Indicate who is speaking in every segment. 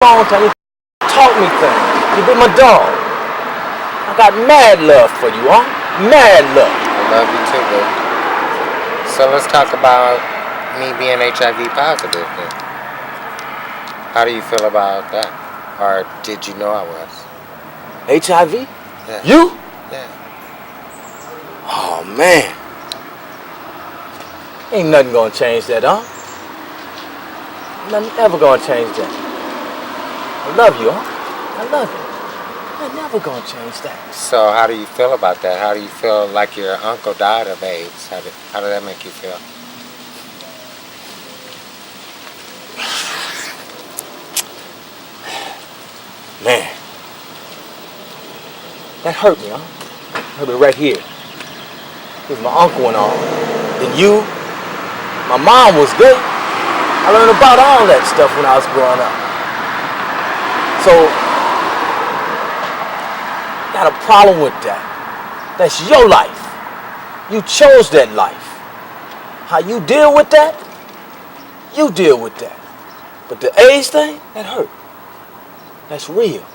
Speaker 1: long time. You taught me things. You been my dog. I got mad love for you, huh? Mad love.
Speaker 2: I love you too, boo. So let's talk about me being HIV positive then. How do you feel about that? Or did you know I was?
Speaker 1: HIV?
Speaker 2: Yeah.
Speaker 1: You?
Speaker 2: Yeah.
Speaker 1: Oh, man. Ain't nothing gonna change that, huh? Nothing ever gonna change that. I love you, huh? I love you. I'm never gonna change that.
Speaker 2: So how do you feel about that? How do you feel like your uncle died of AIDS? How did that make you feel?
Speaker 1: Man. That hurt me, huh? Hurt me right here. It was my uncle and all. Then you. My mom was good. I learned about all that stuff when I was growing up. So, got a problem with that. That's your life. You chose that life. How you deal with that, you deal with that. But the AIDS thing, that hurt. That's real.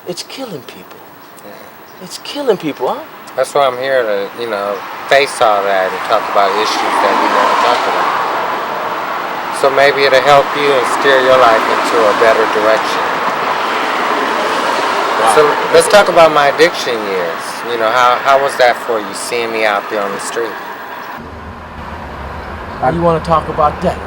Speaker 1: It's killing people.
Speaker 2: Yeah.
Speaker 1: It's killing people, huh?
Speaker 2: That's why I'm here to, face all that and talk about issues that we never talk about. So maybe it'll help you and steer your life into a better direction. Wow. So let's talk about my addiction years. How was that for you, seeing me out there on the street?
Speaker 1: How you want to talk about that?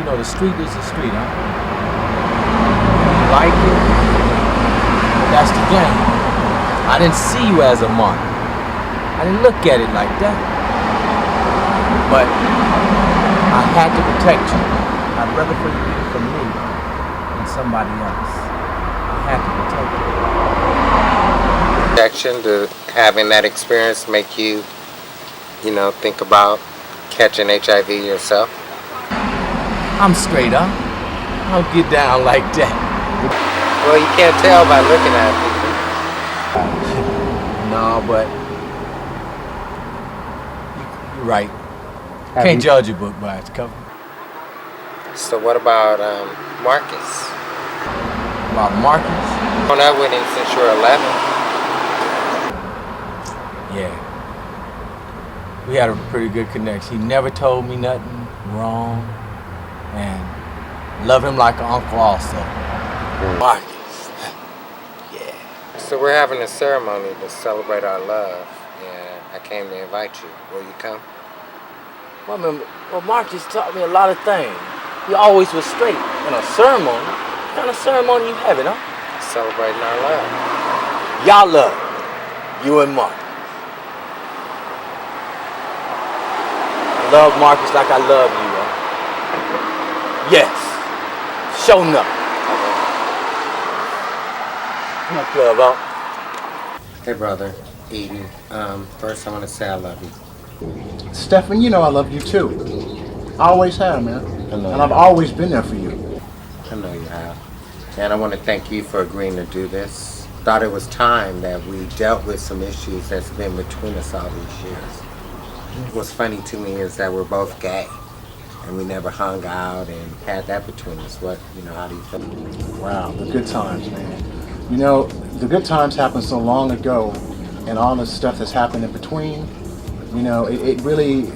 Speaker 1: Well, the street is the street, huh? You like it? Well, that's the game. I didn't see you as a mark. I didn't look at it like that. But I had to protect you. I'd rather for you to get it from me than somebody else. I had to protect you.
Speaker 2: Protection, to having that experience make you, think about catching HIV yourself?
Speaker 1: I'm straight up. I don't get down like that.
Speaker 2: Well, you can't tell by looking at people.
Speaker 1: No, but you're right. Can't judge a book by its cover.
Speaker 2: So what about Marcus?
Speaker 1: About Marcus?
Speaker 2: Known that with him since you were 11.
Speaker 1: Yeah. We had a pretty good connection. He never told me nothing wrong. And love him like an uncle also. Marcus. Yeah.
Speaker 2: So we're having a ceremony to celebrate our love. And I came to invite you. Will you come?
Speaker 1: Well, Marcus taught me a lot of things. He always was straight. In a ceremony? What kind of ceremony you having, huh?
Speaker 2: Celebrating our love.
Speaker 1: Y'all love. You and Mark. I love Marcus like I love you, huh? Yes. Show enough. Come on, club out.
Speaker 2: Hey, brother. Eden. First I want to say I love you.
Speaker 3: Stephen, I love you too. I always have, man. And I've always been there for you.
Speaker 2: I know you have. And I want to thank you for agreeing to do this. Thought it was time that we dealt with some issues that's been between us all these years. What's funny to me is that we're both gay. And we never hung out and had that between us. How do you feel?
Speaker 3: Wow, the good times, man. The good times happened so long ago, and all the stuff that's happened in between, it really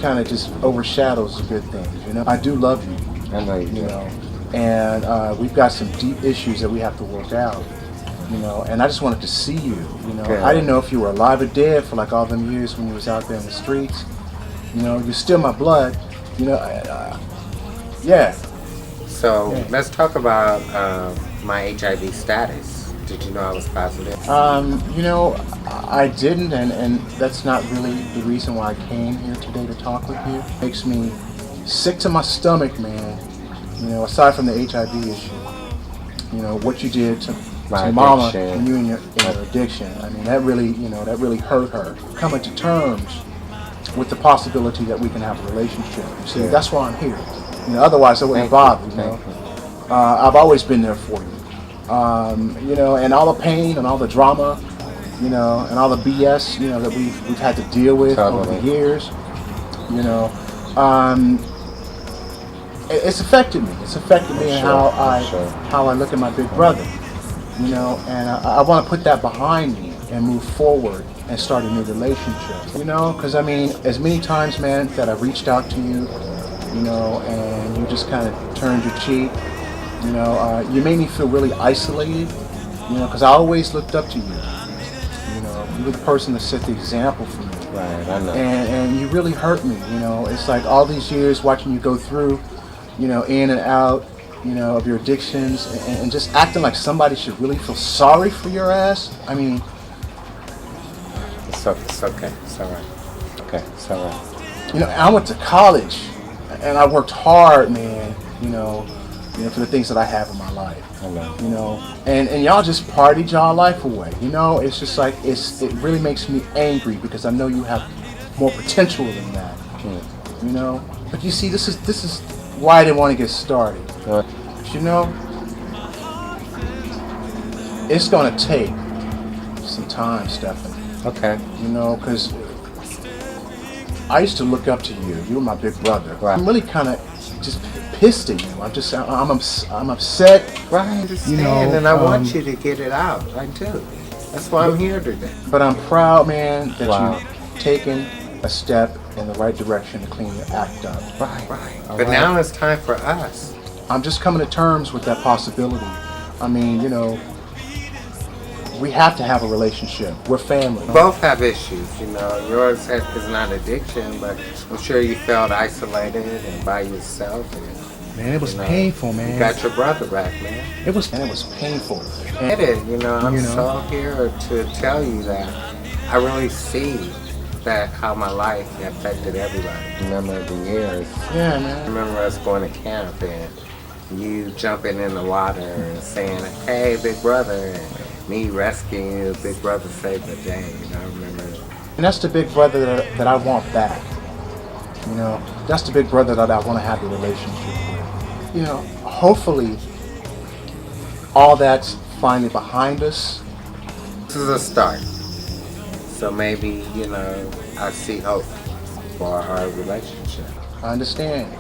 Speaker 3: kind of just overshadows the good things. I do love you.
Speaker 2: I know you do.
Speaker 3: And we've got some deep issues that we have to work out. And I just wanted to see you.
Speaker 2: Yeah.
Speaker 3: I didn't know if you were alive or dead for like all them years when you was out there in the streets. You're still my blood. Yeah.
Speaker 2: So let's talk about my HIV status. Did you know I was positive?
Speaker 3: I didn't, and that's not really the reason why I came here today to talk with you. It makes me sick to my stomach, man. Aside from the HIV issue, what you did to Mama and you and your addiction. I mean, that really hurt her. Coming to terms with the possibility that we can have a relationship. See, that's why I'm here. Otherwise I wouldn't bother. I've always been there for you. And all the pain and all the drama, and all the BS, that we've had to deal with over the years, um, it's affected me. It's affected me in how I look at my big brother. You know, and I want to put that behind me and move forward and start a new relationship. You know, because I mean, as many times, man, that I reached out to you, you know, and you just kind of turned your cheek. You know, you made me feel really isolated. You know, because I always looked up to you. You know, you were the person that set the example for me.
Speaker 2: Right, I know.
Speaker 3: And you really hurt me. You know, it's like all these years watching you go through, you know, in and out, you know, of your addictions, and just acting like somebody should really feel sorry for your ass. I mean,
Speaker 2: It's okay. It's all right. Okay, it's all right.
Speaker 3: you know, I went to college, and I worked hard, man. You know, for the things that I have in my life.
Speaker 2: I know.
Speaker 3: You know, and y'all just partied y'all life away. You know, it's just like it really makes me angry because I know you have more potential than that. You know, but you see, this is why I didn't want to get started. But, you know, it's gonna take some time, Stephen.
Speaker 2: Okay.
Speaker 3: You know, because I used to look up to you. You were my big brother.
Speaker 2: Right.
Speaker 3: I'm really kind of just pissed at you. I'm upset.
Speaker 2: Right, I understand,
Speaker 3: You know,
Speaker 2: and I want you to get it out. I do. That's why I'm here today.
Speaker 3: But I'm proud, man, that
Speaker 2: Wow.
Speaker 3: you've taken a step in the right direction to clean your act up.
Speaker 2: Right.
Speaker 3: All
Speaker 2: But
Speaker 3: right.
Speaker 2: now it's time for us.
Speaker 3: I'm just coming to terms with that possibility. I mean, you know, we have to have a relationship. We're family.
Speaker 2: Both have issues, you know. Yours is not addiction, but I'm sure you felt isolated and by yourself. And,
Speaker 3: Man, it was
Speaker 2: you know,
Speaker 3: painful, man.
Speaker 2: You got your brother back, man.
Speaker 3: It was painful.
Speaker 2: I get it, you know. I'm
Speaker 3: You know.
Speaker 2: so here to tell you that I really see that how my life affected everybody. Remember the years.
Speaker 3: Yeah,
Speaker 2: I
Speaker 3: man.
Speaker 2: remember us going to camp and you jumping in the water and saying, "Hey, big brother," and me rescuing you, big brother saved the day. You know, I remember.
Speaker 3: And that's the big brother that I want back. You know, that's the big brother that I want to have a relationship with. You know, hopefully all that's finally behind us.
Speaker 2: This is a start. So maybe, you know, I see hope for our relationship.
Speaker 3: I understand.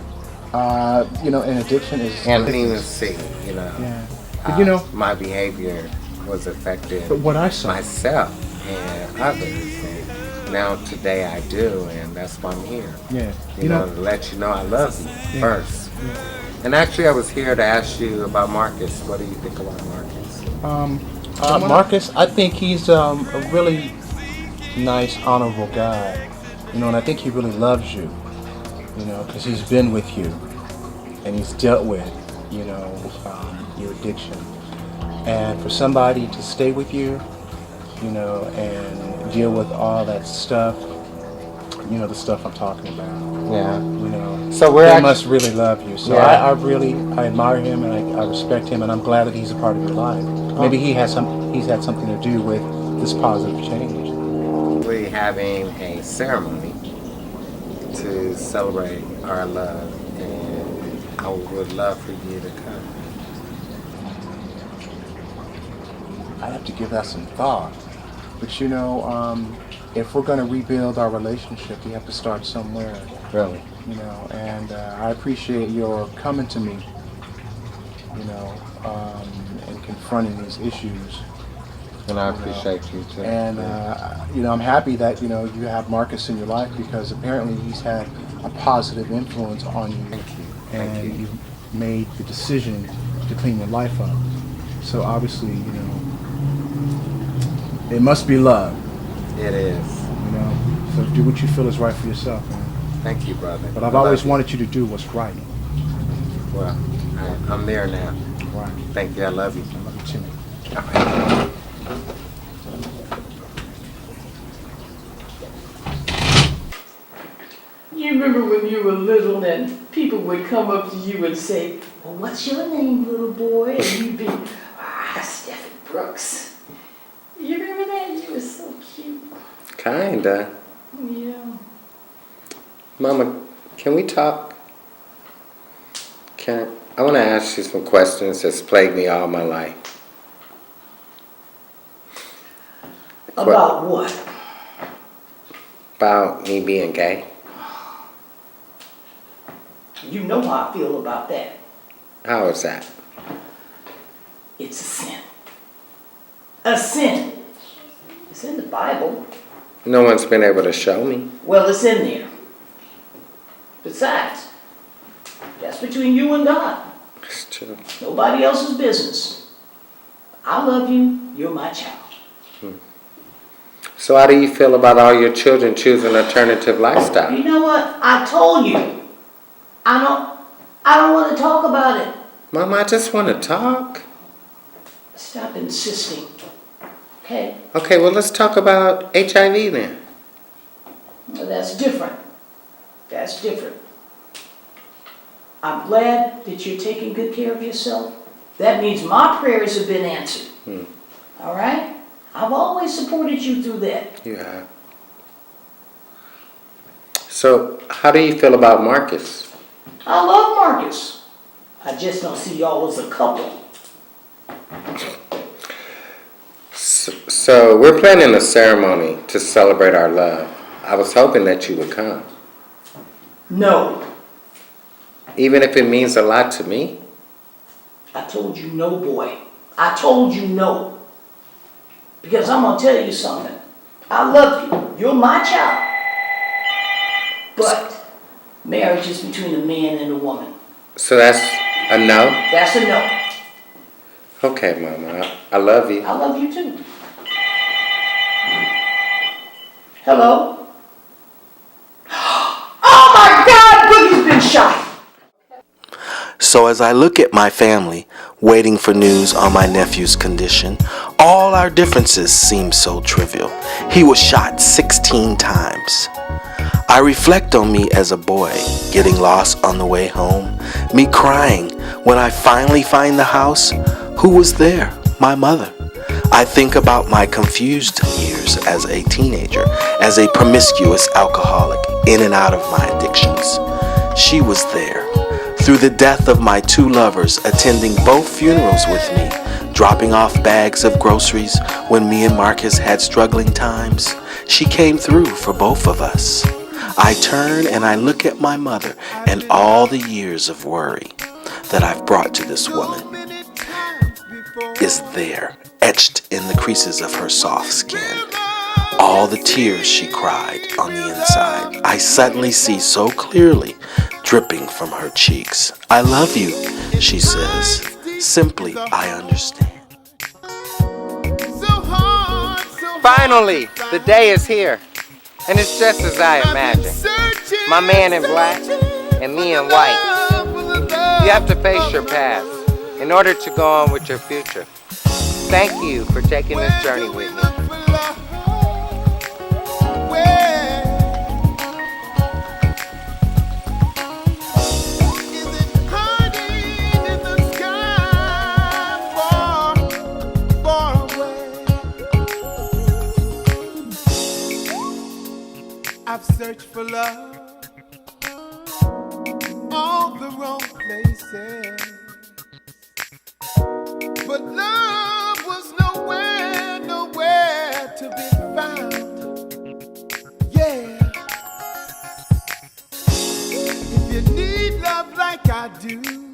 Speaker 3: You know, and addiction is.
Speaker 2: And I didn't even see, you know,
Speaker 3: Yeah. But, you know,
Speaker 2: my behavior was affecting
Speaker 3: but what I saw.
Speaker 2: myself and others. And now today I do, and that's why I'm here.
Speaker 3: Yeah.
Speaker 2: You know, to let you know I love you first. And actually, I was here to ask you about Marcus. What do you think about Marcus?
Speaker 3: Marcus, I think he's a really nice, honorable guy. You know, and I think he really loves you. You know, because he's been with you, and he's dealt with, you know, your addiction. And for somebody to stay with you, you know, and deal with all that stuff, you know, the stuff I'm talking about.
Speaker 2: Yeah.
Speaker 3: You know,
Speaker 2: So we're
Speaker 3: they
Speaker 2: act-
Speaker 3: must really love you. So
Speaker 2: Yeah.
Speaker 3: I admire him, and I respect him, and I'm glad that he's a part of your life. Maybe he's had something to do with this positive change.
Speaker 2: We're having a ceremony to celebrate our love, and I would love for you to come.
Speaker 3: I have to give that some thought. But you know, if we're going to rebuild our relationship, we have to start somewhere.
Speaker 2: Really?
Speaker 3: You know, and I appreciate your coming to me, you know, and confronting these issues.
Speaker 2: And I appreciate you too.
Speaker 3: And, you know, I'm happy that, you know, you have Marcus in your life because apparently he's had a positive influence on you.
Speaker 2: Thank you.
Speaker 3: And
Speaker 2: Thank you.
Speaker 3: you've made the decision to clean your life up. So obviously, you know, it must be love,
Speaker 2: It is.
Speaker 3: you know. So do what you feel is right for yourself, man.
Speaker 2: Thank you, brother.
Speaker 3: But I've
Speaker 2: I
Speaker 3: always
Speaker 2: love you.
Speaker 3: wanted you to do what's right.
Speaker 2: Well, I'm there now.
Speaker 3: Right.
Speaker 2: Thank you. I love you.
Speaker 3: I love you too.
Speaker 4: You remember when you were little and people would come up to you and say, "Well, what's your name, little boy?" And you'd be, Stephen Brooks. You remember that? You were so cute.
Speaker 2: Kinda.
Speaker 4: Yeah.
Speaker 2: Mama, can we talk? I want to ask you some questions that's plagued me all my life.
Speaker 4: About what?
Speaker 2: About me being gay.
Speaker 4: You know how I feel about that.
Speaker 2: How is that?
Speaker 4: It's a sin. A sin. It's in the Bible.
Speaker 2: No one's been able to show me.
Speaker 4: Well, it's in there. Besides, that's between you and God.
Speaker 2: It's true.
Speaker 4: Nobody else's business. I love you. You're my child.
Speaker 2: So how do you feel about all your children choosing an alternative lifestyle?
Speaker 4: You know what? I told you. I don't want to talk about it.
Speaker 2: Mom, I just want to talk.
Speaker 4: Stop insisting. Okay?
Speaker 2: Okay, well, let's talk about HIV then.
Speaker 4: Well, that's different. That's different. I'm glad that you're taking good care of yourself. That means my prayers have been answered. All right? I've always supported you through that.
Speaker 2: You have. So, how do you feel about Marcus?
Speaker 4: I love Marcus. I just don't see y'all as a couple.
Speaker 2: So, we're planning a ceremony to celebrate our love. I was hoping that you would come.
Speaker 4: No.
Speaker 2: Even if it means a lot to me?
Speaker 4: I told you no, boy. I told you no. Because I'm going to tell you something. I love you. You're my child. But marriage is between a man and a woman.
Speaker 2: So that's a no?
Speaker 4: That's a no.
Speaker 2: Okay, Mama. I love you.
Speaker 4: I love you too. Hello? Oh my God! Boogie's been shot!
Speaker 5: So as I look at my family, waiting for news on my nephew's condition, all our differences seem so trivial. He was shot 16 times. I reflect on me as a boy, getting lost on the way home, me crying when I finally find the house. Who was there? My mother. I think about my confused years as a teenager, as a promiscuous alcoholic, in and out of my addictions. She was there. Through the death of my two lovers, attending both funerals with me, dropping off bags of groceries when me and Marcus had struggling times, she came through for both of us. I turn and I look at my mother and all the years of worry that I've brought to this woman is there, etched in the creases of her soft skin. All the tears she cried on the inside, I suddenly see so clearly, dripping from her cheeks. I love you, she says. Simply, I understand.
Speaker 2: Finally, the day is here. And it's just as I imagined. My man in black and me in white. You have to face your past in order to go on with your future. Thank you for taking this journey with me.
Speaker 6: I've searched for love all the wrong places, but love was nowhere to be found. Yeah, if you need love like I do,